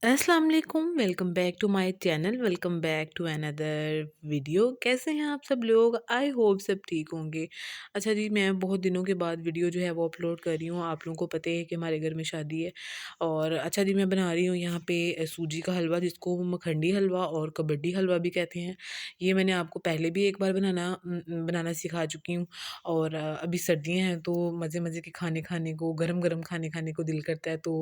अस्सलाम वालेकुम, welcome back to my channel, welcome back to another video. कैसे हैं आप सब लोग? आई होप सब ठीक होंगे। अच्छा जी, मैं बहुत दिनों के बाद वीडियो जो है वो अपलोड कर रही हूँ। आप लोगों को पता है कि हमारे घर में शादी है। और अच्छा जी, मैं बना रही हूँ यहाँ पे सूजी का हलवा, जिसको मखंडी हलवा और कबड्डी हलवा भी कहते हैं। ये मैंने आपको पहले भी एक बार बनाना सिखा चुकी हूँ। और अभी सर्दियाँ हैं तो मज़े मज़े के खाने खाने को, गरम गरम खाने खाने को दिल करता है। तो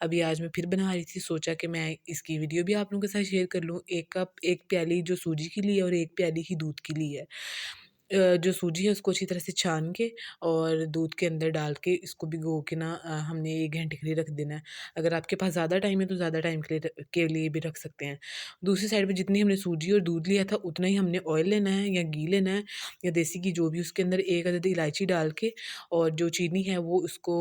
अभी आज मैं फिर बना रही थी, सोचा कि मैं इसकी वीडियो भी आप लोगों के साथ शेयर कर लूँ। 1 कप 1 प्याली जो सूजी की ली है और 1 प्याली ही दूध की ली है। जो सूजी है उसको अच्छी तरह से छान के और दूध के अंदर डाल के इसको भिगो के हमने 1 घंटे के लिए रख देना है। अगर आपके पास ज़्यादा टाइम है तो ज़्यादा टाइम के लिए भी रख सकते हैं। दूसरी साइड पे जितनी हमने सूजी और दूध लिया था उतना ही हमने ऑयल लेना है या घी लेना है या देसी घी, जो भी। उसके अंदर 1 अदद इलायची डाल के और जो चीनी है वो उसको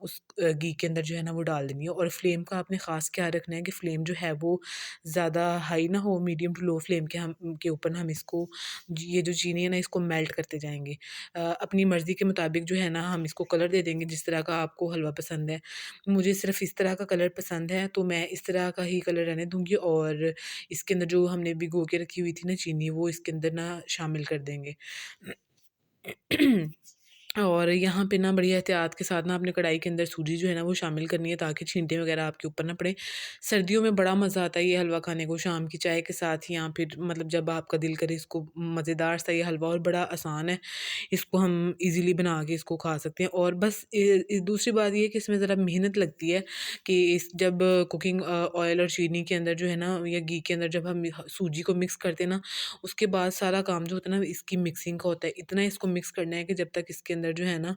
उस घी के अंदर जो है ना वो डाल देनी है। और फ्लेम का आपने ख़ास ख्याल रखना है कि फ्लेम जो है वो ज़्यादा हाई ना हो, मीडियम टू लो फ्लेम के ऊपर हम इसको ये जो चीनी है ना इसको मेल्ट करते जाएँगे। अपनी मर्ज़ी के मुताबिक जो है ना हम इसको कलर दे देंगे जिस तरह का आपको हलवा पसंद है। मुझे सिर्फ़ इस तरह का कलर पसंद है तो मैं इस तरह का ही कलर रहने दूँगी। और इसके अंदर जो हमने भिगो के रखी हुई थी ना चीनी, वो इसके अंदर ना शामिल कर देंगे। और यहाँ पे ना बड़ी एहतियात के साथ ना आपने कढ़ाई के अंदर सूजी जो है ना वो शामिल करनी है ताकि छींटे वगैरह आपके ऊपर ना पड़े। सर्दियों में बड़ा मज़ा आता है ये हलवा खाने को, शाम की चाय के साथ या फिर मतलब जब आपका दिल करे इसको। मज़ेदार सा ये हलवा और बड़ा आसान है। इसको हम इजीली बना के इसको खा सकते हैं। और बस दूसरी बात ये है कि इसमें ज़रा मेहनत लगती है कि इस जब कुकिंग ऑयल और चीनी के अंदर जो है ना या घी के अंदर जब हम सूजी को मिक्स करते हैं ना, उसके बाद सारा काम जो होता है ना इसकी मिक्सिंग का होता है। इतना इसको मिक्स करना है कि जब तक इसके अंदर जो है ना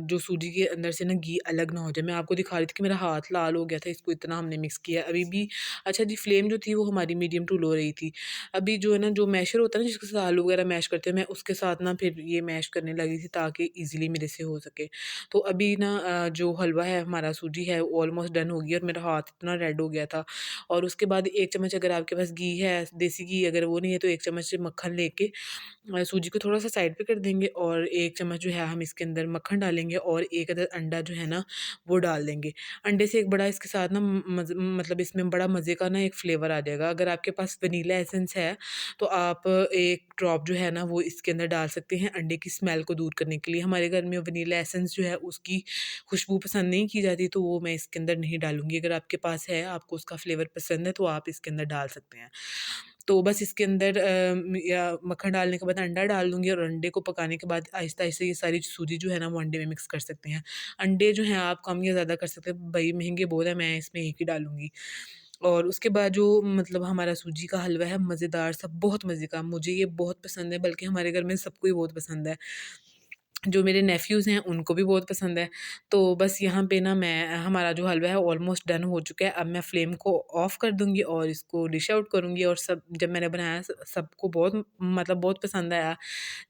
जो सूजी के अंदर से ना घी अलग ना हो जाए। मैं आपको दिखा रही थी कि मेरा हाथ लाल हो गया था, इसको इतना हमने मिक्स किया अभी भी। अच्छा जी, फ्लेम जो थी वो हमारी मीडियम टू लो रही थी। अभी जो है ना जो मैशर होता है ना जिसके साथ आलू वगैरह मैश करते हैं, मैं उसके साथ ना फिर ये मैश करने लगी थी ताकि ईज़िली मेरे से हो सके। तो अभी ना जो हलवा है हमारा सूजी है ऑलमोस्ट डन हो गया और मेरा हाथ इतना रेड हो गया था। और उसके बाद 1 चम्मच, अगर आपके पास घी है, देसी घी अगर वो नहीं है तो 1 चम्मच मक्खन लेके सूजी को थोड़ा-सा साइड पे कर देंगे और 1 चम्मच जो है हम इसके अंदर मक्खन डालेंगे और 1 अदद अंडा जो है ना वो डाल देंगे। अंडे से एक बड़ा इसके साथ ना मतलब इसमें बड़ा मज़े का ना एक फ्लेवर आ जाएगा। अगर आपके पास वनीला एसेंस है तो आप 1 ड्रॉप जो है ना वो इसके अंदर डाल सकते हैं अंडे की स्मेल को दूर करने के लिए। हमारे घर में वनीला एसेंस जो है उसकी खुशबू पसंद नहीं की जाती तो वो मैं इसके अंदर नहीं डालूँगी। अगर आपके पास है, आपको उसका फ्लेवर पसंद है तो आप इसके अंदर डाल सकते हैं। तो बस इसके अंदर या मक्खन डालने के बाद अंडा डाल दूँगी और अंडे को पकाने के बाद आहिस्ता-आहिस्ता ये सारी सूजी जो है ना वो अंडे में मिक्स कर सकते हैं। अंडे जो हैं आप कम या ज़्यादा कर सकते हैं, भई महँगे बहुत हैं, मैं इसमें 1 ही डालूँगी। और उसके बाद जो मतलब हमारा सूजी का हलवा है मज़ेदार सा, बहुत मज़े का, मुझे ये बहुत पसंद है, बल्कि हमारे घर में सबको ही बहुत पसंद है। जो मेरे नेफ्यूज़ हैं उनको भी बहुत पसंद है। तो बस यहाँ पे ना मैं हमारा जो हलवा है ऑलमोस्ट डन हो चुका है। अब मैं फ्लेम को ऑफ़ कर दूँगी और इसको डिश आउट करूँगी। और सब जब मैंने बनाया सबको बहुत मतलब बहुत पसंद आया।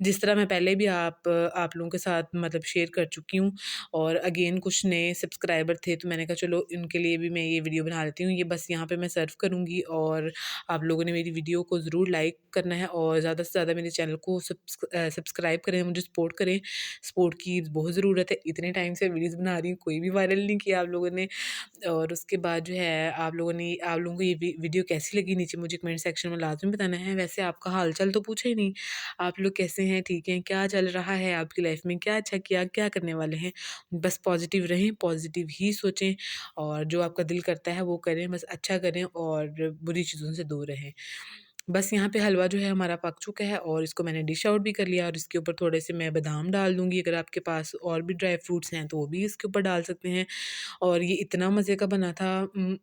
जिस तरह मैं पहले भी आप लोगों के साथ मतलब शेयर कर चुकी हूँ। और अगेन कुछ नए सब्सक्राइबर थे तो मैंने कहा चलो इनके लिए भी मैं ये वीडियो बना लेती हूँ। ये बस यहाँ पे मैं सर्व करूँगी और आप लोगों ने मेरी वीडियो को ज़रूर लाइक करना है और ज़्यादा से ज़्यादा मेरे चैनल को सब्सक्राइब करें, मुझे सपोर्ट करें। सपोर्ट की बहुत ज़रूरत है। इतने टाइम से वीडियोज़ बना रही हूँ, कोई भी वायरल नहीं किया आप लोगों ने। और उसके बाद जो है आप लोगों को ये वीडियो कैसी लगी नीचे मुझे कमेंट सेक्शन में लाज़मी बताना है। वैसे आपका हाल-चाल तो पूछा ही नहीं, आप लोग कैसे हैं, ठीक हैं? क्या चल रहा है आपकी लाइफ़ में? क्या अच्छा किया, क्या करने वाले हैं? बस पॉज़िटिव रहें, पॉज़िटिव ही सोचें और जो आपका दिल करता है वो करें, बस अच्छा करें और बुरी चीज़ों से दूर रहें। बस यहाँ पे हलवा जो है हमारा पक चुका है और इसको मैंने डिश आउट भी कर लिया और इसके ऊपर थोड़े से मैं बादाम डाल दूँगी। अगर आपके पास और भी ड्राई फ्रूट्स हैं तो वो भी इसके ऊपर डाल सकते हैं। और ये इतना मज़े का बना था,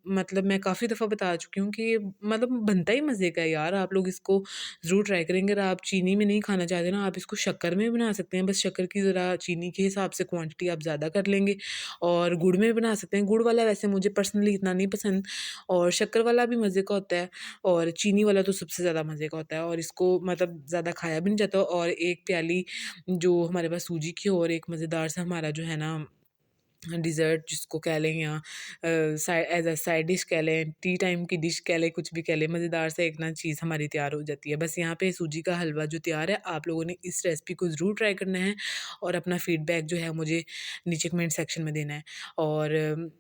मतलब मैं काफ़ी दफ़ा बता चुकी हूँ कि मतलब बनता ही मज़े का है यार। आप लोग इसको ज़रूर ट्राई करेंगे। अगर आप चीनी में नहीं खाना चाहते ना, आप इसको शक्कर में भी बना सकते हैं। बस शक्कर की ज़रा चीनी के हिसाब से क्वांटिटी आप ज़्यादा कर लेंगे। और गुड़ में भी बना सकते हैं। गुड़ वाला वैसे मुझे पर्सनली इतना नहीं पसंद और शक्कर वाला भी मज़े का होता है और चीनी वाला तो सबसे ज़्यादा मज़े का होता है। और इसको मतलब ज़्यादा खाया भी नहीं जाता। और 1 प्याली जो हमारे पास सूजी की और एक मज़ेदार सा हमारा जो है ना डिज़र्ट जिसको कह लें या एज़ अ साइड डिश कह लें, टी टाइम की डिश कह लें, कुछ भी कह लें, मज़ेदार सा एक ना चीज़ हमारी तैयार हो जाती है। बस यहाँ पे सूजी का हलवा जो तैयार है, आप लोगों ने इस रेसिपी को ज़रूर ट्राई करना है और अपना फ़ीडबैक जो है मुझे नीचे कमेंट सेक्शन में देना है। और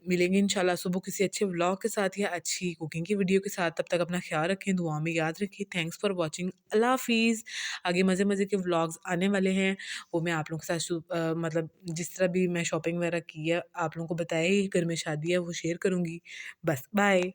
मिलेंगे इंशाल्लाह सुबह किसी अच्छे व्लॉग के साथ या अच्छी कुकिंग की वीडियो के साथ। तब तक अपना ख़्याल रखें, दुआ में याद रखें। Thanks for watching. अल्लाह हाफ़िज़। आगे मज़े-मज़े के व्लॉग्स आने वाले हैं, वो मैं आप लोगों के साथ मतलब जिस तरह भी मैं शॉपिंग वगैरह की है, आप लोगों को बताया ही घर में शादी है, वो शेयर करूँगी। बस बाय।